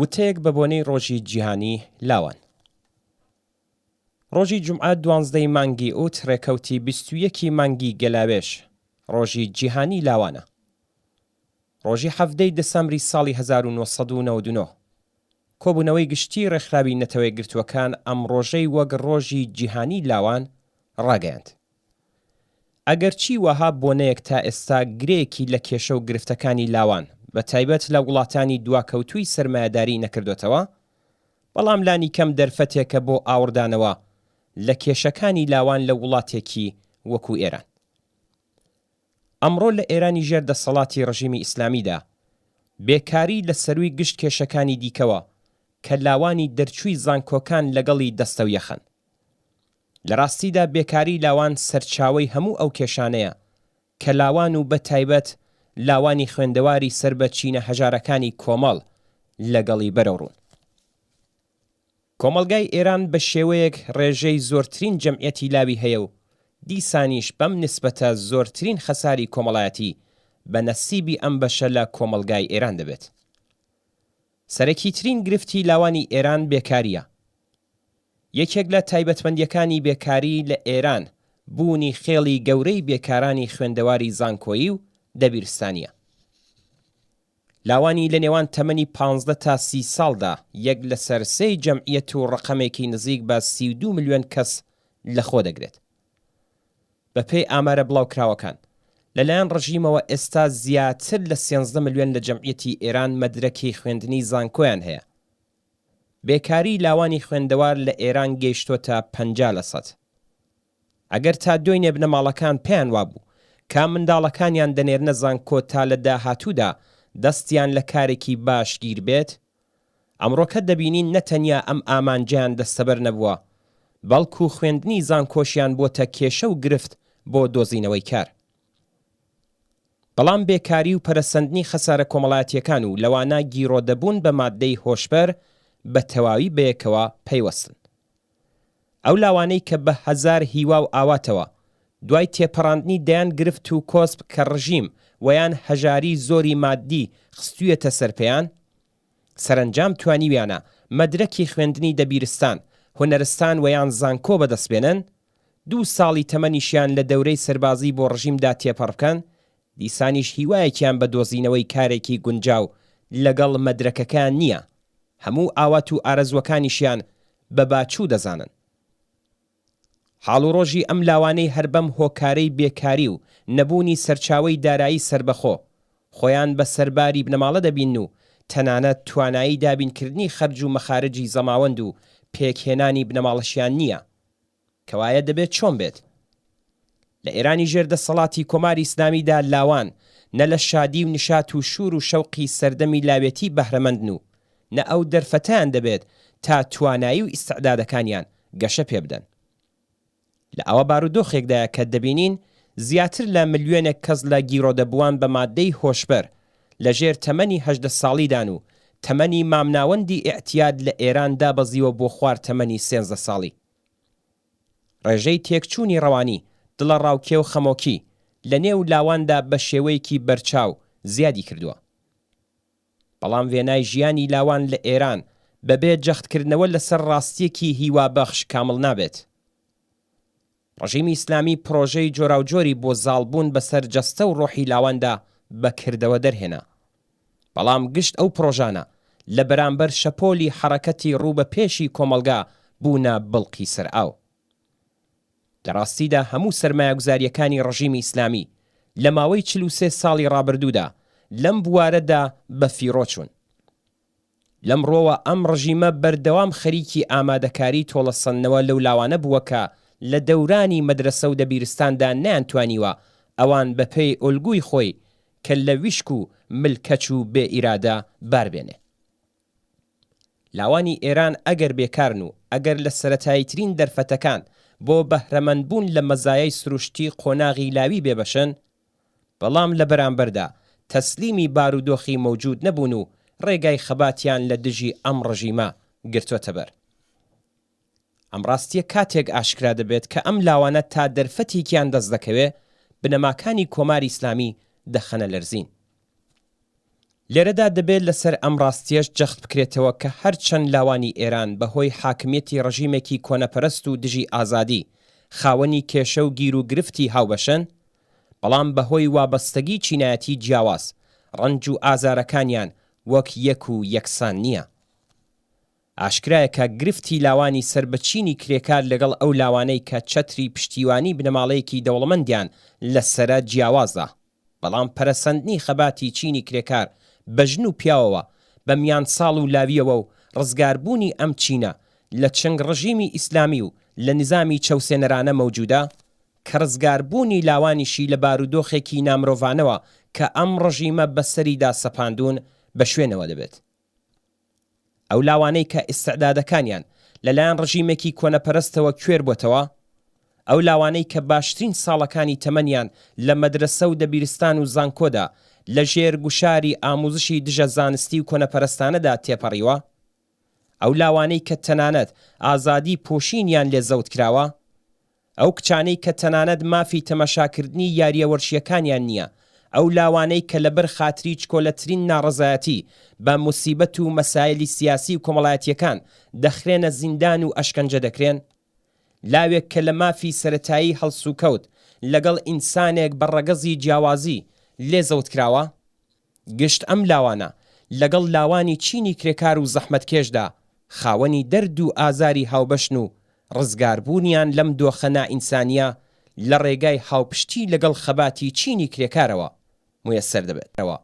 وتەیەک بە بۆنەی ڕۆژی جیهانی لاوان. ڕۆژی جومعە 12 مانگی ئوت ڕێکەوتی 21 مانگی گەلاوێش ڕۆژی جیهانی لاوانە. ڕۆژی 17 دەسەمبری ساڵی 1999 کۆبوونەوەی گشتی ڕێکخراوی نەتەوەی گرتووەکان ئەم ڕۆژەی وەک ڕۆژی جیهانی لاوان ڕاگەیاند. ئەگەرچی وەها بۆنەیەک تا ئێستا گرەیەکی لە کێشە و گرفتەکانی لاوان بە تایبەت لە وڵاتانی دواکەوتووی سەرمایەداری نەکردوێتەوە، بەڵام لانی کەم دەرفەتێکە بۆ ئاوردانەوە لە کێشەکانی لاوان لە وڵاتێکی وەکو ئێران. ئەمڕۆ لە ئێرانی ژێردەسەڵاتی ڕژیمی ئیسلامیدا بێکاری لە سەرووی گشت کێشەکانی دیکەوە کە لاوانی دەرچووی زانکۆکان لەگەڵی دەستە و یەخن. لە ڕاستیدا بێکاری لاوان سەرچاوەی هەموو ئەو کێشانەیە کە لاوان و بە تایبەت لاوانی خوێندەواری سەر بە چینە هەژارەکانی کۆمەڵ لەگەڵی بەرەوڕوون. کۆمەڵگای ئێران بە شێوەیەک ڕێژەی زۆرترین جەمعیەتی لاوی هەیە و دیسانیش بەم نسبەتە زۆرترین خەساری کۆمەڵایەتی بە نەسیبی ئەم بەشە لە کۆمەڵگای ئێران دەبێت. سەرەکیترین گرفتی لاوانی ئێران بێکاریە. یەکێک لە تایبەتمەندیەکانی بێکاری لە ئێران بوونی خێڵی گەورەی بێکارانی خوێندەواری زانکۆیی و دەبیرستانیە. لاوانی لە نێوان تەمەنی 15 تا 30 ساڵدا یەک لە سەرسەی جەمعیەت و ڕقەمێکی نزیک بە 32 ملیۆن کەس لەخۆ دەگرێت. بەپێی ئامارە بڵاوکراوەکان لەلایەن ڕژیمەوە ئێستا زیاتر لە 13 ملیۆن لە جەمعیەتی ئێران مەدرەکی خوێندنی زانکۆیان هەیە. بێکاری لاوانی خوێندەوار لە ئێران گەیشتۆتە 50%. ئەگەر تا دوای نێبنەماڵەکان پێیان وابوو کا منداڵەکانیان دەنێرنە زانکۆ تا لە داهاتوودا دەستیان لە کارێکی باش گیر بێت، ئەمڕۆکە دەبینین نەتەنیا ئەم ئامانجیان دەستەبەر نەبووە، بەڵکو خوێندنی زانکۆشیان بۆتە کێشە و گرفت بۆ دۆزینەوەی کار. بەڵام بێکاری و پەرەسەندنی خەسارە کۆمەڵایەتیەکان و لەوانە گیرۆدەبوون بە ماددەی هۆشبەر بە تەواوی بەیەکەوە پەیوەستن. ئەو لاوانەی کە بە هەزار هیوا و ئاواتەوە دوای تێپەڕاندنی دەیان گرفت و کۆسپ کە ڕژیم ویان هەژاری زۆری مادی خستوویەتە سەرپێیان، سەرنجام توانیویانە مەدرەکی خوێندنی دەبیرستان، هونەرستان ویان زانکۆ بەدەستبێنن، 2 ساڵی تەمەنیشیان لە دەورەی سەربازی بۆ ڕژیمدا تێپەڕ بکەن، دیسانیش هیوایەکیان بە دۆزینەوەی کارێکی گونجاو لەگەڵ مەدرەکەکان نییە، هەموو ئاوات و ئارەزوەکانیشیان بە باچوو دەزانن. حاڵ و ڕۆژی ئەم لاوانەی هەر بەم هۆکارەی بێکاری و نەبوونی سەرچاوەی دارایی سربەخۆ خۆیان بە سەرباری بنەماڵە دەبین و تەنانەت توانایی دابینکردنی خەرج و مەخارجی زەماوەند و پێکهێنانی بنەماڵەشیان نییە. کەوایە دەبێت چۆن بێت؟ لە ئێرانی ژێردەسەڵاتی کۆماری ئیسلامیدا لاوان نە لە شادی و نشات و شور و شەوقی سەردەمی لاوێتی بەهرەمەندن و نە ئەو دەرفەتیان دەبێت تا توانایی و ئیستعدادەکانیان گەشە پێ بدەن. لە ئەوە بارودۆخێکدایە کە دەبینین زیاتر لە ملیۆنێک کەس لە گیرۆدەبووان بە ماددەی هۆشبەر لە ژێر تەمەنی 18 ساڵیدان و تەمەنی مامناوەندی ئێعتیاد لە ئێران دابەزیوە بۆ خوار تەمەنی 13 ساڵی. ڕێژەی تێکچوونی ڕەوانی دڵە ڕاوکێ و خەمۆکی لە نێو لاواندا بە شێوەیەکی بەرچاو زیادی کردووە. بەڵام وێنای ژیانی لاوان لە ئێران بەبێ جەختکردنەوە لەسەر ڕاستیەکی هیوابەخش کامڵ نابێت. ڕژیمی ئیسلامی پرۆژەی جۆراوجۆری بۆ زاڵبوون بەسەر جەستە و ڕۆحی لاواندا بەکردەوە دەرهێنا. بەڵام گشت ئەو پرۆژانە لە بەرامبەر شەپۆلی حەرەکەتی ڕوو بە پێشی کۆمەلگا بوونە بڵقی سەرئاو. لە ڕاستیدا هەموو سەرمایەگوزاریەکانی ڕژیمی ئیسلامی لە ماوەی 43 ساڵی ڕابردوودا لەم بوارەدا بە فیڕۆ چوون. لەمڕۆوە ئەم ڕژیمە بەردەوام خەریکی ئامادەکاری تۆڵەسەندنەوە لەو لاوانە بووە کە لە دەورانی مەدرسە و دەبیرستاندا نەیانتوانیوە ئەوان بەپێی ئۆلگوی خۆی کە لە ویشک و ملکەچ و بێ ئیرادە باربێنێ. لاوانی ئێران ئەگەر بێکارن و ئەگەر لە سەرەتاییترین دەرفەتەکان بۆ بەهرەمەندبوون لە مەزایای سروشتی قۆناغی لاوی بێبەشن، بەڵام لە بەرامبەردا تەسلیمی بارودۆخی مەوجود نەبوون و ڕێگای خەباتیان لە دژی ئەم ڕژیمە گرتووەتە بەر. ئەم ڕاستیە کاتێک ئاشکرا دەبێت کە ئەم لاوانە تا دەرفەتێکیان دەست دەکەوێت بنەماکانی کۆماری ئیسلامی دەخەنە لەرزین. لێرەدا دەبێت لەسەر ئەم ڕاستیەش جەخت بکرێتەوە کە هەرچەند لاوانی ئێران بەهۆی حاکمیەتی ڕژیمێکی کۆنەپەرست و دژی ئازادی خاوەنی کێشە و گیر و گرفتی هاوبەشن، بەڵام بەهۆی وابەستگی چینایەتی جیاواز ڕەنج و ئازارەکانیان وەک یەک و یەکسان نییە. ئاشکرایە کە گرفتی لاوانی سربەچینی کرێکار لەگەڵ ئەو لاوانەی کە چەتری پشتیوانی بنەماڵەیەکی دەوڵەمەندیان لەسرە جیاوازە، بەڵام پەرەسەندنی خەباتی چینی کرێکار بەژن و پیاوەوە بە میان ساڵ و لاویەوە و ڕزگاربوونی ئەم چینە لە چنگ ڕژیمی ئیسلامی و لە نظامی چەوسێنەرانە مەوجودە کە ڕزگاربوونی لاوانیشی لە بارودۆخێکی نامرۆڤانەوە کە ئەم ڕژیمە بەسەریدا سەپاندون بە شوێنەوە دەبێت. ئەو لاوانەی کە ئیستعدادەکانیان لەلایەن ڕژیمێکی کۆنەپەرستەوە کوێر بۆتەوە، ئەو لاوانەی کە باشترین ساڵەکانی تەمەنیان لە مەدرسە و دەبیرستان و زانکۆدا لە ژێر گوشاری ئاموزشی دژە زانستی و کۆنەپەرستانەدا تێپەڕیوە، ئەو لاوانەی کە تەنانەت ئازادی پۆشینیان لێ زەوت کراوە، ئەو کچانەی کە تەنانەت مافی تەمەشاکردنی یاریە وەرشیەکانیان نییە، ئەو لاوانەی کە لەبەر خاتری چکۆلەترین ناڕەزایەتی بە موسیبەت و مەسایلی سیاسی و کۆمەڵایەتیەکان دەخرێنە زیندان و ئەشکەنجە دەکرێن، لاوێک کە لە مافی سەرەتایی هەڵسوکەوت لەگەڵ ئینسانێک بە ڕەگەزی جیاوازی لێ زەوت کراوە، گشت ئەم لاوانە لەگەڵ لاوانی چینی کرێکار و زەحمەتکێشدا خاوەنی دەرد و ئازاری هاوبەشن و ڕزگاربوونیان لەم دۆخە نائینسانیە لە ڕێگای هاوپشتی لەگەڵ خەباتی چینی کرێکارەوە مویەسەر دەبێتەوە.